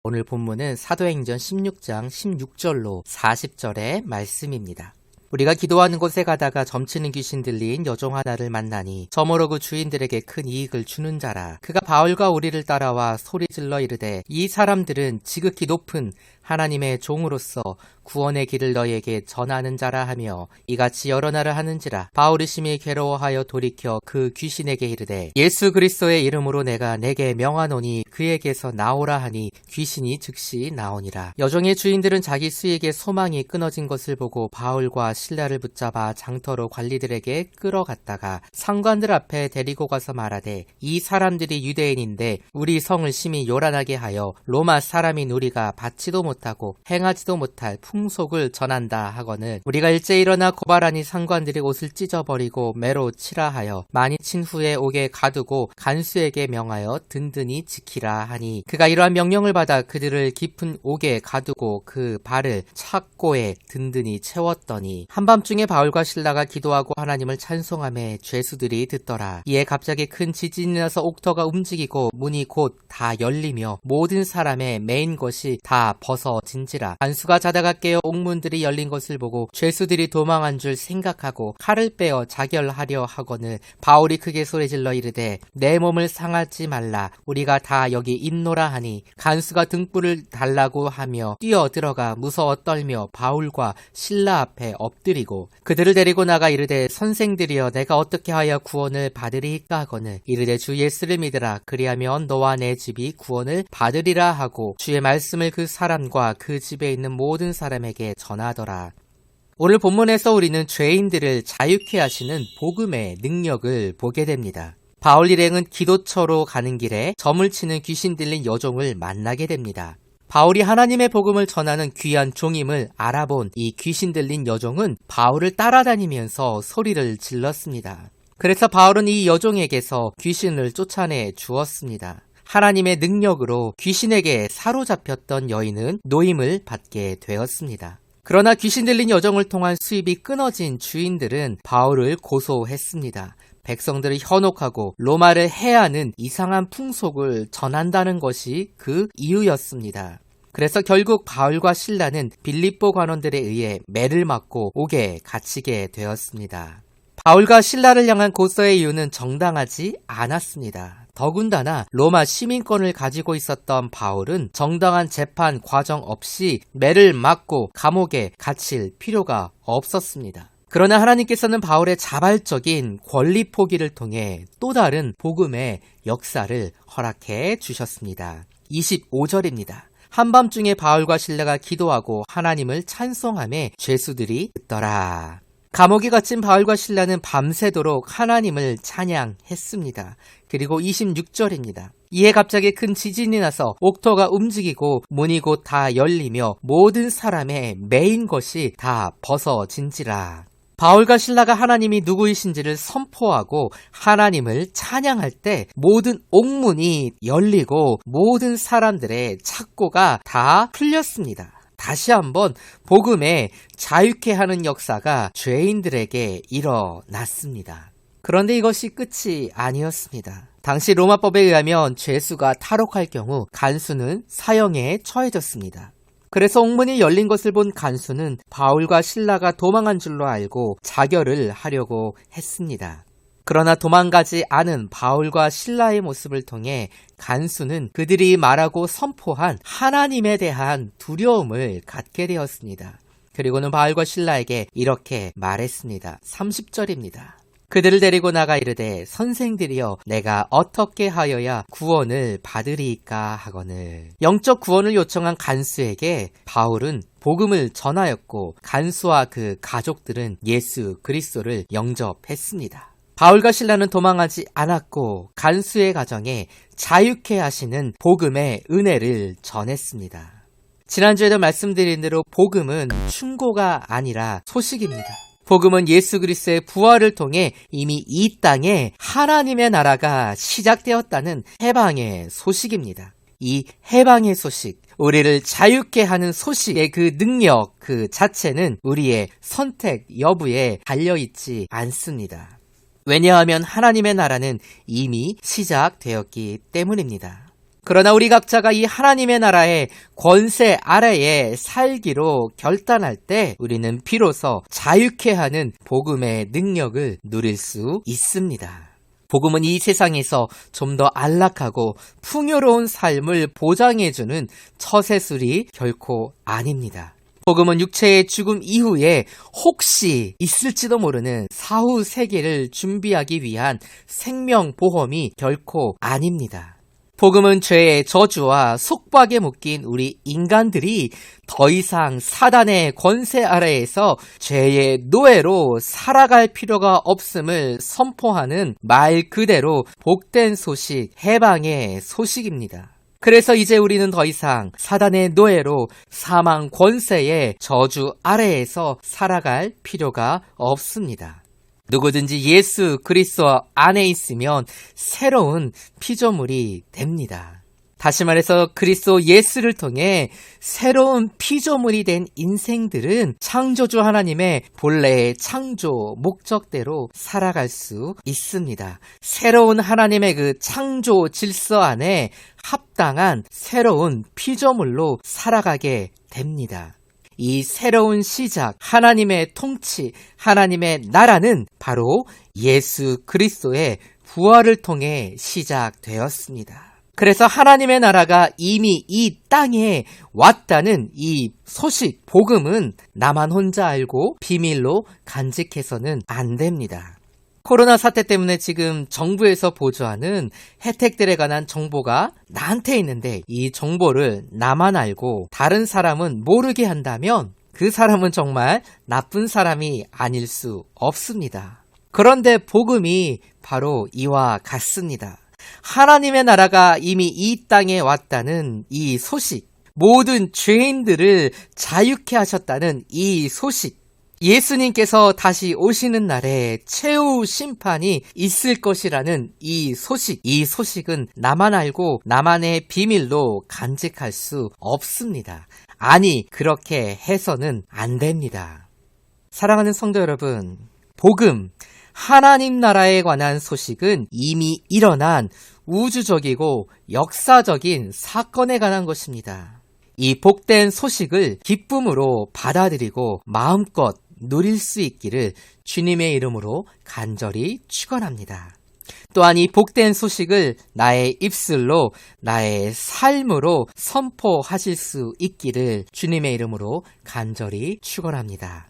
오늘 본문은 사도행전 16장 16절로 40절의 말씀입니다. 우리가 기도하는 곳에 가다가 점치는 귀신 들린 여종 하나를 만나니 저모로 그 주인들에게 큰 이익을 주는 자라. 그가 바울과 우리를 따라와 소리질러 이르되 이 사람들은 지극히 높은 하나님의 종으로서 구원의 길을 너희에게 전하는 자라 하며 이같이 여러 날을 하는지라. 바울이 심히 괴로워하여 돌이켜 그 귀신에게 이르되 예수 그리스도의 이름으로 내가 내게 명하노니 그에게서 나오라 하니 귀신이 즉시 나오니라. 여종의 주인들은 자기 수익의 소망이 끊어진 것을 보고 바울과 신라를 붙잡아 장터로 관리들에게 끌어갔다가 상관들 앞에 데리고 가서 말하되 이 사람들이 유대인인데 우리 성을 심히 요란하게 하여 로마 사람인 우리가 받지도 못하고 행하지도 못할 풍속을 전한다 하거늘 우리가 일제 일어나 고발하니 상관들이 옷을 찢어버리고 매로 치라 하여 많이 친 후에 옥에 가두고 간수에게 명하여 든든히 지키라 하니 그가 이러한 명령을 받아 그들을 깊은 옥에 가두고 그 발을 착고에 든든히 채웠더니 한밤중에 바울과 신라가 기도하고 하나님을 찬송하며 죄수들이 듣더라. 이에 갑자기 큰 지진이 나서 옥터가 움직이고 문이 곧 다 열리며 모든 사람의 매인 것이 다 벗어진지라. 간수가 자다가 깨어 옥문들이 열린 것을 보고 죄수들이 도망한 줄 생각하고 칼을 빼어 자결하려 하거늘 바울이 크게 소리질러 이르되 내 몸을 상하지 말라. 우리가 다 여기 있노라 하니 간수가 등불을 달라고 하며 뛰어들어가 무서워 떨며 바울과 신라 앞에 엎드리고 그들을 데리고 나가 이르되 선생들이여 내가 어떻게 하여 구원을 받으리까 하거늘 이르되 주 예수를 믿으라. 그리하면 너와 내 집이 구원을 받으리라 하고 주의 말씀을 그 사람과 그 집에 있는 모든 사람에게 전하더라. 오늘 본문에서 우리는 죄인들을 자유케 하시는 복음의 능력을 보게 됩니다. 바울 일행은 기도처로 가는 길에 점을 치는 귀신 들린 여종을 만나게 됩니다. 바울이 하나님의 복음을 전하는 귀한 종임을 알아본 이 귀신 들린 여종은 바울을 따라다니면서 소리를 질렀습니다. 그래서 바울은 이 여종에게서 귀신을 쫓아내 주었습니다. 하나님의 능력으로 귀신에게 사로잡혔던 여인은 노임을 받게 되었습니다. 그러나 귀신 들린 여종을 통한 수입이 끊어진 주인들은 바울을 고소했습니다. 백성들을 현혹하고 로마를 해하는 이상한 풍속을 전한다는 것이 그 이유였습니다. 그래서 결국 바울과 신라는 빌립보 관원들에 의해 매를 맞고 옥에 갇히게 되었습니다. 바울과 신라를 향한 고소의 이유는 정당하지 않았습니다. 더군다나 로마 시민권을 가지고 있었던 바울은 정당한 재판 과정 없이 매를 맞고 감옥에 갇힐 필요가 없었습니다. 그러나 하나님께서는 바울의 자발적인 권리 포기를 통해 또 다른 복음의 역사를 허락해 주셨습니다. 25절입니다. 한밤중에 바울과 신라가 기도하고 하나님을 찬송하며 죄수들이 듣더라. 감옥에 갇힌 바울과 신라는 밤새도록 하나님을 찬양했습니다. 그리고 26절입니다. 이에 갑자기 큰 지진이 나서 옥터가 움직이고 문이 곧 다 열리며 모든 사람의 매인 것이 다 벗어진지라. 바울과 신라가 하나님이 누구이신지를 선포하고 하나님을 찬양할 때 모든 옥문이 열리고 모든 사람들의 착고가 다 풀렸습니다. 다시 한번 복음에 자유케 하는 역사가 죄인들에게 일어났습니다. 그런데 이것이 끝이 아니었습니다. 당시 로마법에 의하면 죄수가 탈옥할 경우 간수는 사형에 처해졌습니다. 그래서 옥문이 열린 것을 본 간수는 바울과 신라가 도망한 줄로 알고 자결을 하려고 했습니다. 그러나 도망가지 않은 바울과 신라의 모습을 통해 간수는 그들이 말하고 선포한 하나님에 대한 두려움을 갖게 되었습니다. 그리고는 바울과 신라에게 이렇게 말했습니다. 30절입니다. 그들을 데리고 나가 이르되 선생들이여 내가 어떻게 하여야 구원을 받으리이까 하거늘. 영적 구원을 요청한 간수에게 바울은 복음을 전하였고 간수와 그 가족들은 예수 그리스도를 영접했습니다. 바울과 신라는 도망하지 않았고 간수의 가정에 자유케 하시는 복음의 은혜를 전했습니다. 지난주에도 말씀드린 대로 복음은 충고가 아니라 소식입니다. 복음은 예수 그리스도의 부활을 통해 이미 이 땅에 하나님의 나라가 시작되었다는 해방의 소식입니다. 이 해방의 소식, 우리를 자유케 하는 소식의 그 능력 그 자체는 우리의 선택 여부에 달려있지 않습니다. 왜냐하면 하나님의 나라는 이미 시작되었기 때문입니다. 그러나 우리 각자가 이 하나님의 나라의 권세 아래에 살기로 결단할 때 우리는 비로소 자유케 하는 복음의 능력을 누릴 수 있습니다. 복음은 이 세상에서 좀 더 안락하고 풍요로운 삶을 보장해주는 처세술이 결코 아닙니다. 복음은 육체의 죽음 이후에 혹시 있을지도 모르는 사후 세계를 준비하기 위한 생명보험이 결코 아닙니다. 복음은 죄의 저주와 속박에 묶인 우리 인간들이 더 이상 사단의 권세 아래에서 죄의 노예로 살아갈 필요가 없음을 선포하는 말 그대로 복된 소식, 해방의 소식입니다. 그래서 이제 우리는 더 이상 사단의 노예로 사망 권세의 저주 아래에서 살아갈 필요가 없습니다. 누구든지 예수 그리스도 안에 있으면 새로운 피조물이 됩니다. 다시 말해서 그리스도 예수를 통해 새로운 피조물이 된 인생들은 창조주 하나님의 본래의 창조 목적대로 살아갈 수 있습니다. 새로운 하나님의 그 창조 질서 안에 합당한 새로운 피조물로 살아가게 됩니다. 이 새로운 시작, 하나님의 통치, 하나님의 나라는 바로 예수 그리스도의 부활을 통해 시작되었습니다. 그래서 하나님의 나라가 이미 이 땅에 왔다는 이 소식, 복음은 나만 혼자 알고 비밀로 간직해서는 안 됩니다. 코로나 사태 때문에 지금 정부에서 보조하는 혜택들에 관한 정보가 나한테 있는데 이 정보를 나만 알고 다른 사람은 모르게 한다면 그 사람은 정말 나쁜 사람이 아닐 수 없습니다. 그런데 복음이 바로 이와 같습니다. 하나님의 나라가 이미 이 땅에 왔다는 이 소식, 모든 죄인들을 자유케 하셨다는 이 소식, 예수님께서 다시 오시는 날에 최후 심판이 있을 것이라는 이 소식은 나만 알고 나만의 비밀로 간직할 수 없습니다. 아니, 그렇게 해서는 안 됩니다. 사랑하는 성도 여러분, 복음, 하나님 나라에 관한 소식은 이미 일어난 우주적이고 역사적인 사건에 관한 것입니다. 이 복된 소식을 기쁨으로 받아들이고 마음껏 누릴 수 있기를 주님의 이름으로 간절히 축원합니다. 또한 이 복된 소식을 나의 입술로, 나의 삶으로 선포하실 수 있기를 주님의 이름으로 간절히 축원합니다.